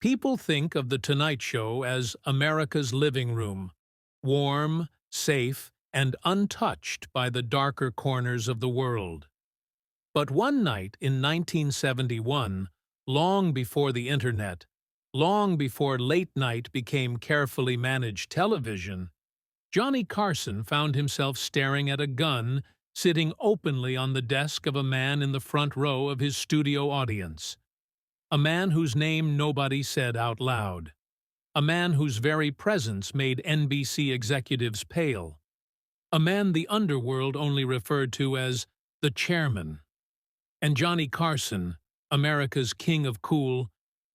People think of The Tonight Show as America's living room, warm, safe, and untouched by the darker corners of the world. But one night in 1971, long before the internet, long before late night became carefully managed television, Johnny Carson found himself staring at a gun sitting openly on the desk of a man in the front row of his studio audience. A man whose name nobody said out loud. A man whose very presence made NBC executives pale. A man the underworld only referred to as the chairman. And Johnny Carson, America's king of cool,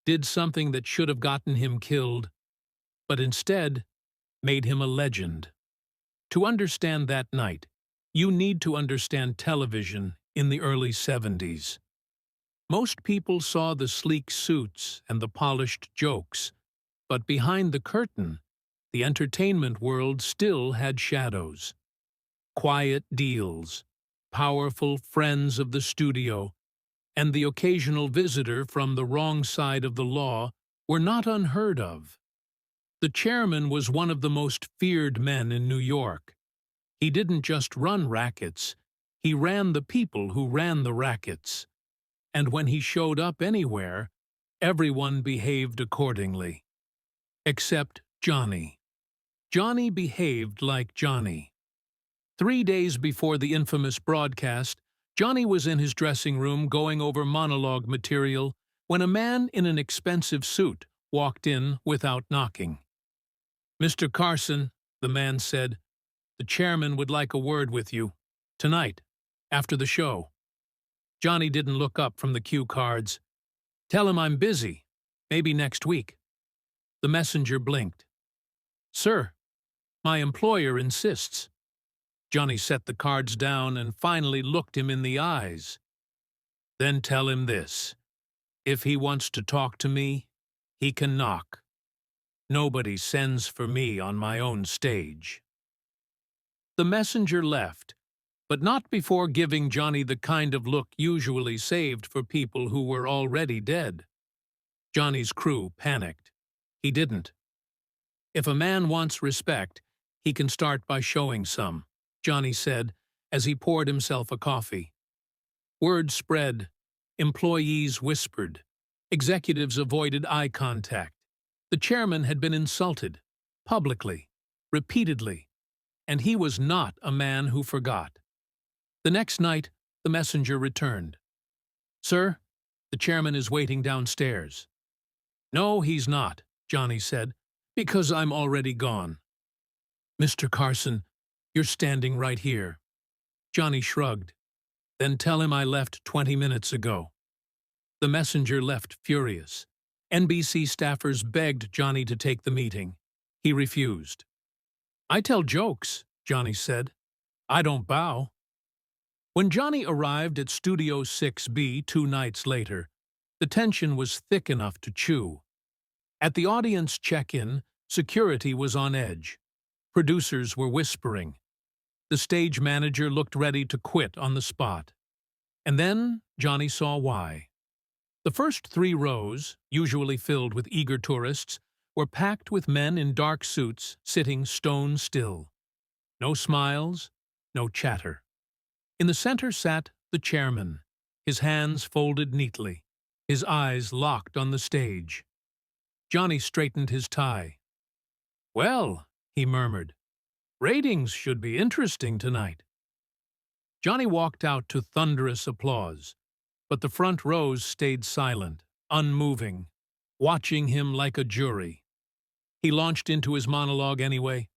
did something that should have gotten him killed, but instead made him a legend. To understand that night, you need to understand television in the early 70s. Most people saw the sleek suits and the polished jokes, but behind the curtain, the entertainment world still had shadows. Quiet deals, powerful friends of the studio, and the occasional visitor from the wrong side of the law were not unheard of. The chairman was one of the most feared men in New York. He didn't just run rackets, he ran the people who ran the rackets. And when he showed up anywhere, everyone behaved accordingly. Except Johnny. Johnny behaved like Johnny. 3 days before the infamous broadcast, Johnny was in his dressing room going over monologue material when a man in an expensive suit walked in without knocking. "Mr. Carson," the man said, "the chairman would like a word with you. Tonight, after the show." Johnny didn't look up from the cue cards. "Tell him I'm busy. Maybe next week." The messenger blinked. "Sir, my employer insists." Johnny set the cards down and finally looked him in the eyes. "Then tell him this. If he wants to talk to me, he can knock. Nobody sends for me on my own stage." The messenger left, but not before giving Johnny the kind of look usually saved for people who were already dead. Johnny's crew panicked. He didn't. "If a man wants respect, he can start by showing some," Johnny said as he poured himself a coffee. Word spread. Employees whispered. Executives avoided eye contact. The chairman had been insulted, publicly, repeatedly, and he was not a man who forgot. The next night, the messenger returned. "Sir, the chairman is waiting downstairs." "No, he's not," Johnny said, "because I'm already gone." "Mr. Carson, you're standing right here." Johnny shrugged. "Then tell him I left 20 minutes ago." The messenger left furious. NBC staffers begged Johnny to take the meeting. He refused. "I tell jokes," Johnny said. "I don't bow." When Johnny arrived at Studio 6B 2 nights later, the tension was thick enough to chew. At the audience check-in, security was on edge. Producers were whispering. The stage manager looked ready to quit on the spot. And then Johnny saw why. The first 3 rows, usually filled with eager tourists, were packed with men in dark suits sitting stone still. No smiles, no chatter. In the center sat the chairman, his hands folded neatly, his eyes locked on the stage. Johnny straightened his tie. "Well," he murmured, "ratings should be interesting tonight." Johnny walked out to thunderous applause, but the front rows stayed silent, unmoving, watching him like a jury. He launched into his monologue anyway.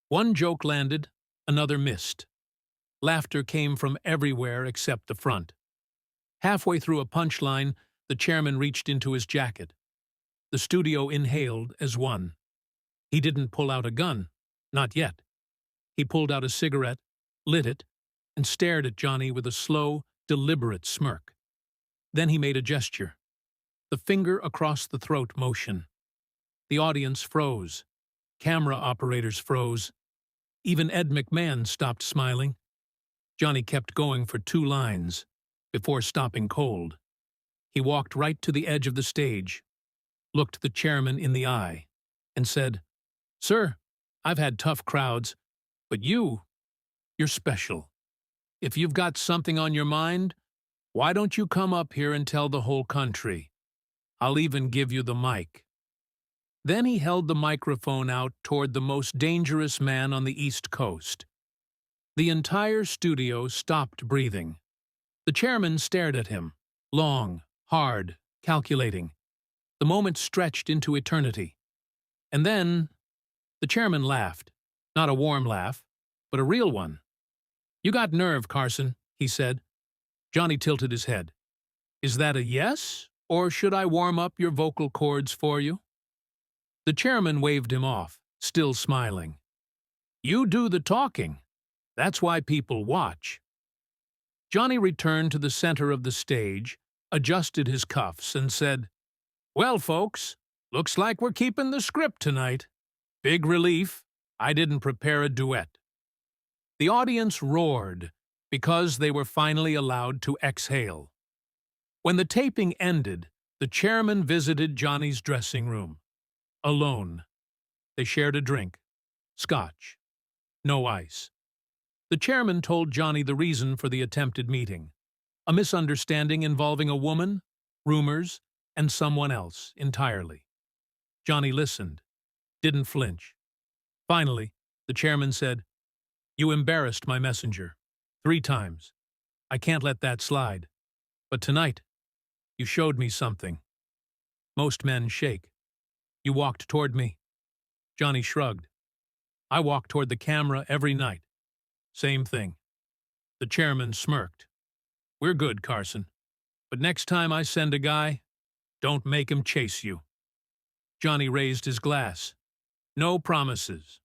One joke landed, another missed. Laughter came from everywhere except the front. Halfway through a punchline, the chairman reached into his jacket. The studio inhaled as one. He didn't pull out a gun, not yet. He pulled out a cigarette, lit it, and stared at Johnny with a slow, deliberate smirk. Then he made a gesture. The finger across the throat motion. The audience froze. Camera operators froze. Even Ed McMahon stopped smiling. Johnny kept going for 2 lines, before stopping cold. He walked right to the edge of the stage, looked the chairman in the eye and said, "Sir, I've had tough crowds, but you're special. If you've got something on your mind, why don't you come up here and tell the whole country? I'll even give you the mic." Then he held the microphone out toward the most dangerous man on the East Coast. The entire studio stopped breathing. The chairman stared at him, long, hard, calculating. The moment stretched into eternity. And then the chairman laughed, not a warm laugh, but a real one. "You got nerve, Carson," he said. Johnny tilted his head. "Is that a yes, or should I warm up your vocal cords for you?" The chairman waved him off, still smiling. "You do the talking. That's why people watch." Johnny returned to the center of the stage, adjusted his cuffs, and said, "Well, folks, looks like we're keeping the script tonight. Big relief, I didn't prepare a duet." The audience roared because they were finally allowed to exhale. When the taping ended, the chairman visited Johnny's dressing room. Alone. They shared a drink. Scotch. No ice. The chairman told Johnny the reason for the attempted meeting. A misunderstanding involving a woman, rumors, and someone else entirely. Johnny listened. Didn't flinch. Finally, the chairman said, "You embarrassed my messenger. 3 times. I can't let that slide. But tonight, you showed me something. Most men shake. You walked toward me." Johnny shrugged. "I walk toward the camera every night. Same thing." The chairman smirked. "We're good, Carson. But next time I send a guy, don't make him chase you." Johnny raised his glass. No promises.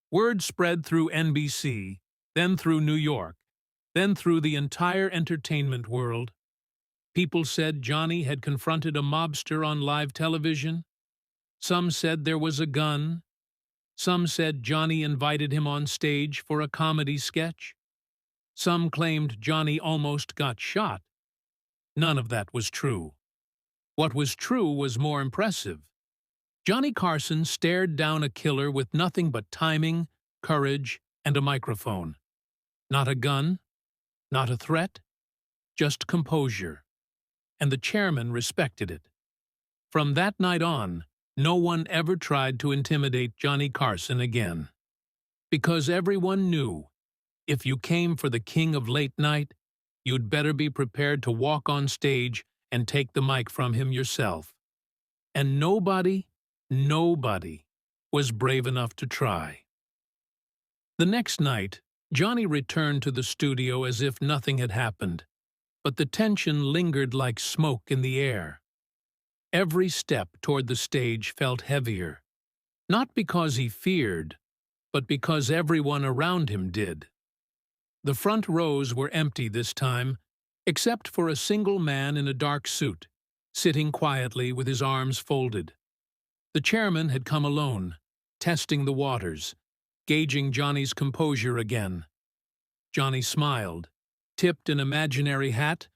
Word spread through NBC, then through New York, then through the entire entertainment world. People said Johnny had confronted a mobster on live television. Some said there was a gun. Some said Johnny invited him on stage for a comedy sketch. Some claimed Johnny almost got shot. None of that was true. What was true was more impressive. Johnny Carson stared down a killer with nothing but timing, courage, and a microphone. Not a gun, not a threat, just composure. And the chairman respected it. From that night on, no one ever tried to intimidate Johnny Carson again. Because everyone knew, if you came for the king of late night, you'd better be prepared to walk on stage and take the mic from him yourself. And nobody was brave enough to try. The next night, Johnny returned to the studio as if nothing had happened, but the tension lingered like smoke in the air. Every step toward the stage felt heavier, not because he feared, but because everyone around him did. The front rows were empty this time, except for a single man in a dark suit, sitting quietly with his arms folded. The chairman had come alone, testing the waters, gauging Johnny's composure again. Johnny smiled, tipped an imaginary hat,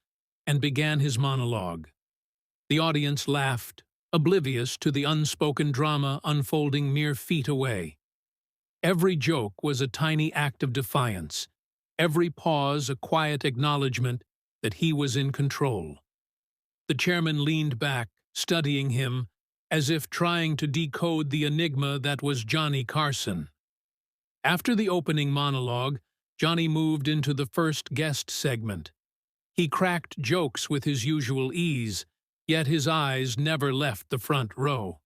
and began his monologue. The audience laughed, oblivious to the unspoken drama unfolding mere feet away. Every joke was a tiny act of defiance, every pause a quiet acknowledgement that he was in control. The chairman leaned back, studying him, as if trying to decode the enigma that was Johnny Carson. After the opening monologue, Johnny moved into the first guest segment. He cracked jokes with his usual ease, yet his eyes never left the front row.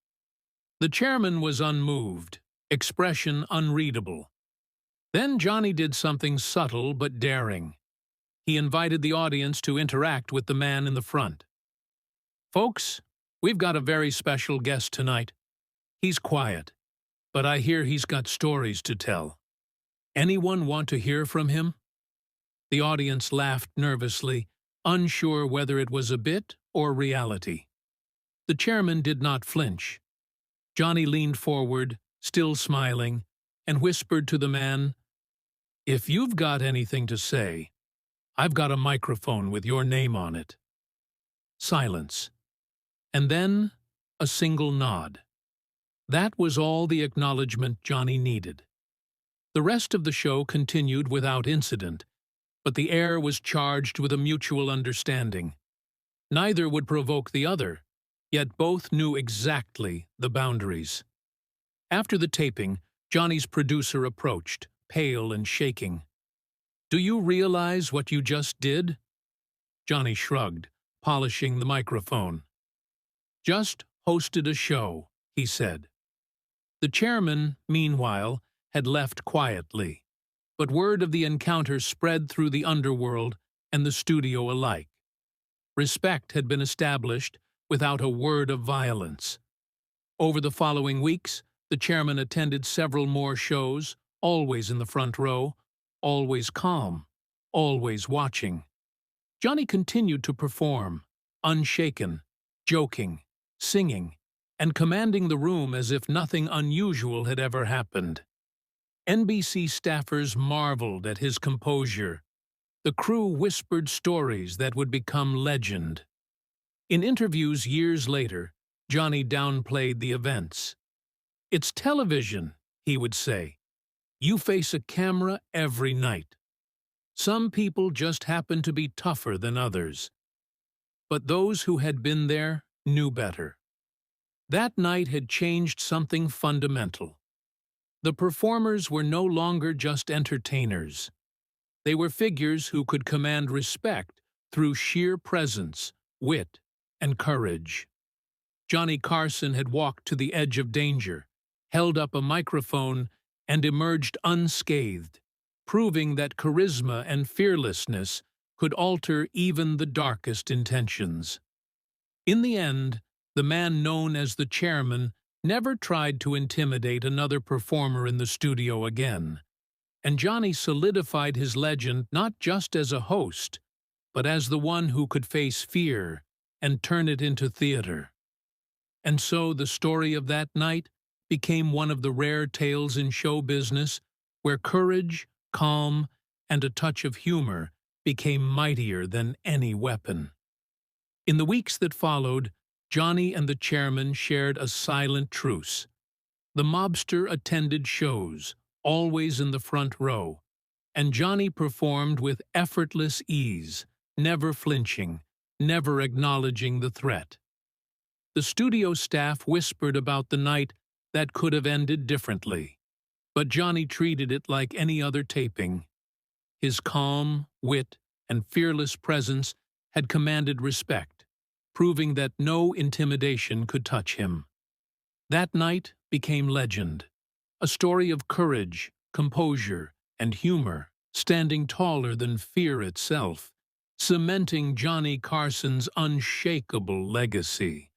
The chairman was unmoved, expression unreadable. Then Johnny did something subtle but daring. He invited the audience to interact with the man in the front. "Folks, we've got a very special guest tonight. He's quiet, but I hear he's got stories to tell. Anyone want to hear from him?" The audience laughed nervously, unsure whether it was a bit or reality. The chairman did not flinch. Johnny leaned forward, still smiling, and whispered to the man, "If you've got anything to say, I've got a microphone with your name on it." Silence. And then a single nod. That was all the acknowledgement Johnny needed. The rest of the show continued without incident, but the air was charged with a mutual understanding. Neither would provoke the other, yet both knew exactly the boundaries. After the taping, Johnny's producer approached, pale and shaking. "Do you realize what you just did?" Johnny shrugged, polishing the microphone. "Just hosted a show," he said. The chairman, meanwhile, had left quietly, but word of the encounter spread through the underworld and the studio alike. Respect had been established without a word of violence. Over the following weeks, the chairman attended several more shows, always in the front row, always calm, always watching. Johnny continued to perform, unshaken, joking, singing, and commanding the room as if nothing unusual had ever happened. NBC staffers marveled at his composure. The crew whispered stories that would become legend. In interviews years later, Johnny downplayed the events. "It's television," he would say. "You face a camera every night. Some people just happen to be tougher than others." But those who had been there knew better. That night had changed something fundamental. The performers were no longer just entertainers. They were figures who could command respect through sheer presence, wit, and courage. Johnny Carson had walked to the edge of danger, held up a microphone, and emerged unscathed, proving that charisma and fearlessness could alter even the darkest intentions. In the end, the man known as the chairman never tried to intimidate another performer in the studio again, and Johnny solidified his legend not just as a host, but as the one who could face fear and turn it into theater. And so the story of that night became one of the rare tales in show business where courage, calm, and a touch of humor became mightier than any weapon. In the weeks that followed, Johnny and the chairman shared a silent truce. The mobster attended shows, always in the front row, and Johnny performed with effortless ease, never flinching, never acknowledging the threat. The studio staff whispered about the night that could have ended differently, but Johnny treated it like any other taping. His calm, wit, and fearless presence had commanded respect, proving that no intimidation could touch him. That night became legend, a story of courage, composure, and humor, standing taller than fear itself, cementing Johnny Carson's unshakable legacy.